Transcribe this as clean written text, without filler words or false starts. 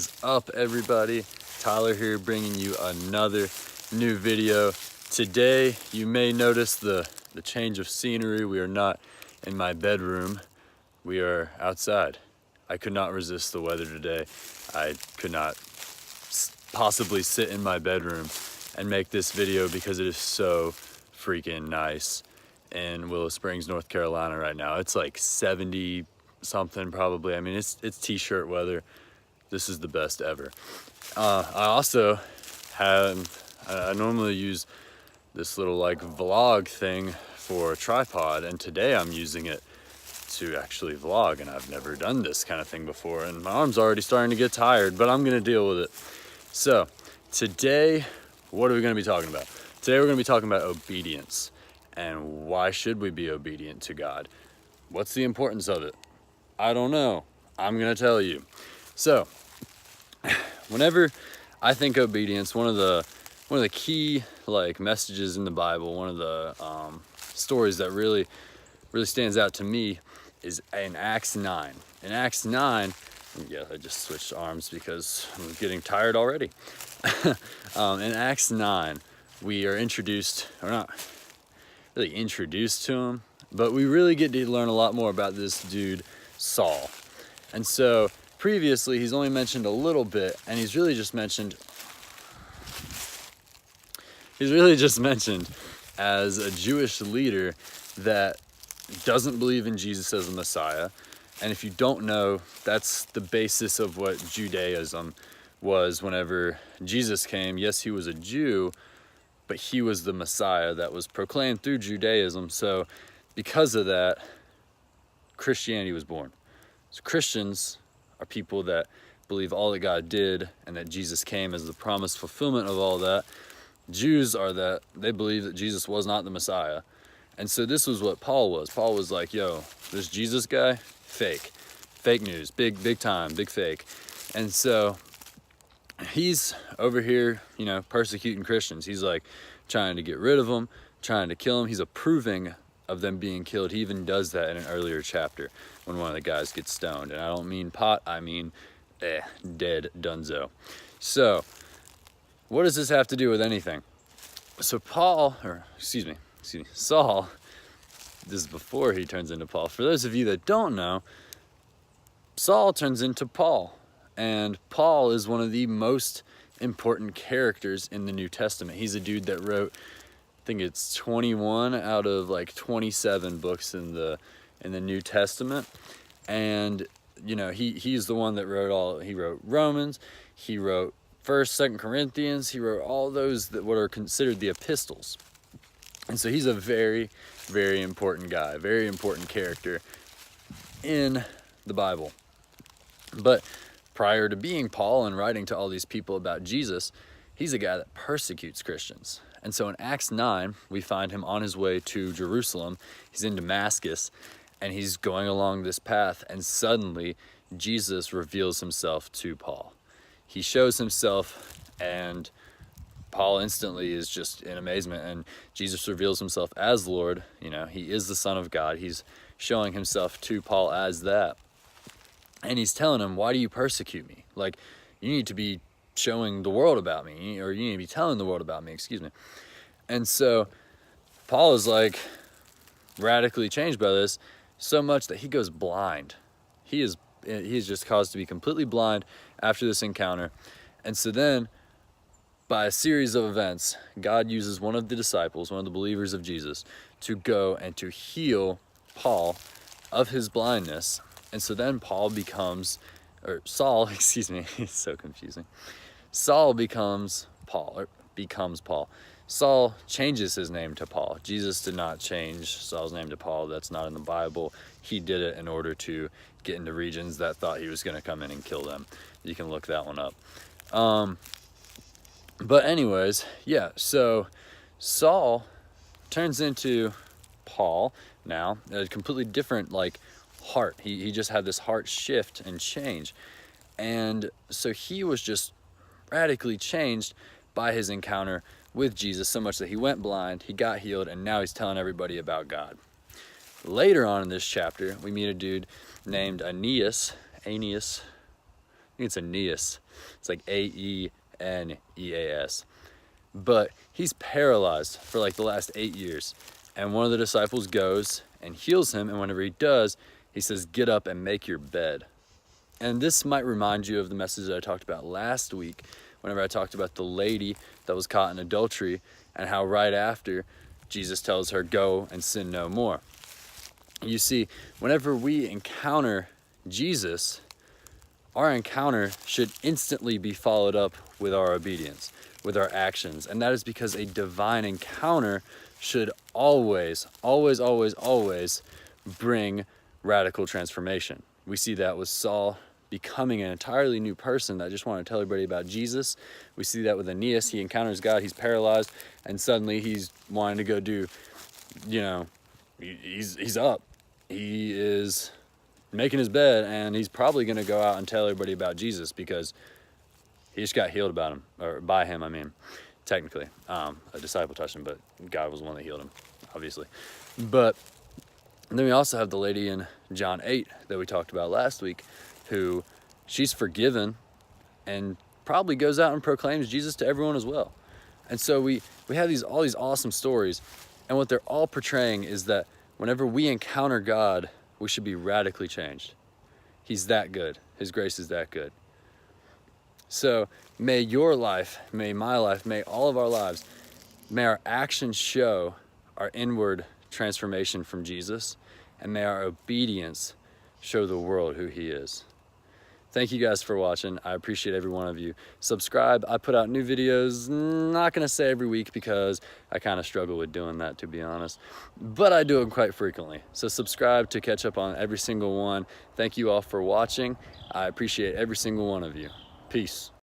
is up, everybody? Tyler here, bringing you another new video. Today you may notice the change of scenery. We are not in my bedroom, we are outside. I could not resist the weather today. I could not possibly sit in my bedroom and make this video because it is so freaking nice in Willow Springs, North Carolina right now. It's like 70 something probably. I mean, it's t-shirt weather. This is the best ever. I normally use this little like vlog thing for a tripod, and today I'm using it to actually vlog, and I've never done this kind of thing before, and my arm's already starting to get tired, but I'm gonna deal with it. So today, what are we gonna be talking about? Today we're gonna be talking about obedience, and why should we be obedient to God? What's the importance of it? I don't know. I'm gonna tell you. So, whenever I think obedience, one of the key like messages in the Bible, one of the stories that really stands out to me is in Acts 9. In Acts 9, yeah, I just switched arms because I'm getting tired already. In Acts 9, we are introduced, or not really introduced to him, but we really get to learn a lot more about this dude, Saul. And so previously he's only mentioned a little bit, and he's really just mentioned as a Jewish leader that doesn't believe in Jesus as the Messiah. And if you don't know, that's the basis of what Judaism was whenever Jesus came. Yes, he was a Jew, but he was the Messiah that was proclaimed through Judaism. So because of that, Christianity was born. So Christians are people that believe all that God did and that Jesus came as the promised fulfillment of all that. Jews are that they believe that Jesus was not the Messiah. And so this was what Paul was. Paul was like, yo, this Jesus guy, fake news, big time, big fake. And so he's over here, persecuting Christians. He's like trying to get rid of them, trying to kill them. He's approving of them being killed. He even does that in an earlier chapter when one of the guys gets stoned. And I don't mean pot, I mean dead dunzo. So what does this have to do with anything? So Saul, this is before he turns into Paul. For those of you that don't know, Saul turns into Paul. And Paul is one of the most important characters in the New Testament. He's a dude that wrote, I think it's 21 out of like 27 books in the New Testament. And he's the one that he wrote Romans, he wrote 1st, 2nd Corinthians, he wrote all those that what are considered the epistles. And so he's a very, very important guy, very important character in the Bible. But prior to being Paul and writing to all these people about Jesus, he's a guy that persecutes Christians. And so in Acts 9, we find him on his way to Jerusalem. He's in Damascus, and he's going along this path, and suddenly Jesus reveals himself to Paul. He shows himself, and Paul instantly is just in amazement, and Jesus reveals himself as Lord. He is the Son of God. He's showing himself to Paul as that. And he's telling him, why do you persecute me? Like, you need to be showing the world about me, or you need to be telling the world about me, excuse me. And so Paul is like radically changed by this, so much that he goes blind. He is just caused to be completely blind after this encounter. And so then, by a series of events, God uses one of the disciples, one of the believers of Jesus, to go and to heal Paul of his blindness. And so then Saul, excuse me, it's so confusing. Saul becomes Paul. Saul changes his name to Paul. Jesus did not change Saul's name to Paul. That's not in the Bible. He did it in order to get into regions that thought he was going to come in and kill them. You can look that one up. But anyways, yeah, so Saul turns into Paul now, a completely different heart. He just had this heart shift and change. And so he was just radically changed by his encounter with Jesus, so much that he went blind, he got healed, and now he's telling everybody about God. Later on in this chapter, we meet a dude named Aeneas. think it's Aeneas. It's like Aeneas. But he's paralyzed for like the last 8 years. And one of the disciples goes and heals him. And whenever he does, he says, get up and make your bed. And this might remind you of the message that I talked about last week, whenever I talked about the lady that was caught in adultery, and how right after Jesus tells her, go and sin no more. You see, whenever we encounter Jesus, our encounter should instantly be followed up with our obedience, with our actions. And that is because a divine encounter should always, always, always, always bring radical transformation. We see that with Saul becoming an entirely new person that just wanted to tell everybody about Jesus. We see that with Aeneas. He encounters God, he's paralyzed, and suddenly he's wanting to go do, he's up. He is making his bed, and he's probably going to go out and tell everybody about Jesus because he just got healed about him, or by him, I mean, technically. A disciple touched him, but God was the one that healed him, obviously. But then we also have the lady in John 8 that we talked about last week, who she's forgiven and probably goes out and proclaims Jesus to everyone as well. And so we have all these awesome stories, and what they're all portraying is that whenever we encounter God, we should be radically changed. He's that good. His grace is that good. So may your life, may my life, may all of our lives, may our actions show our inward transformation from Jesus, and may our obedience show the world who he is. Thank you guys for watching. I appreciate every one of you. Subscribe. I put out new videos, not gonna say every week because I kind of struggle with doing that, to be honest, but I do it quite frequently. So subscribe to catch up on every single one. Thank you all for watching. I appreciate every single one of you. Peace.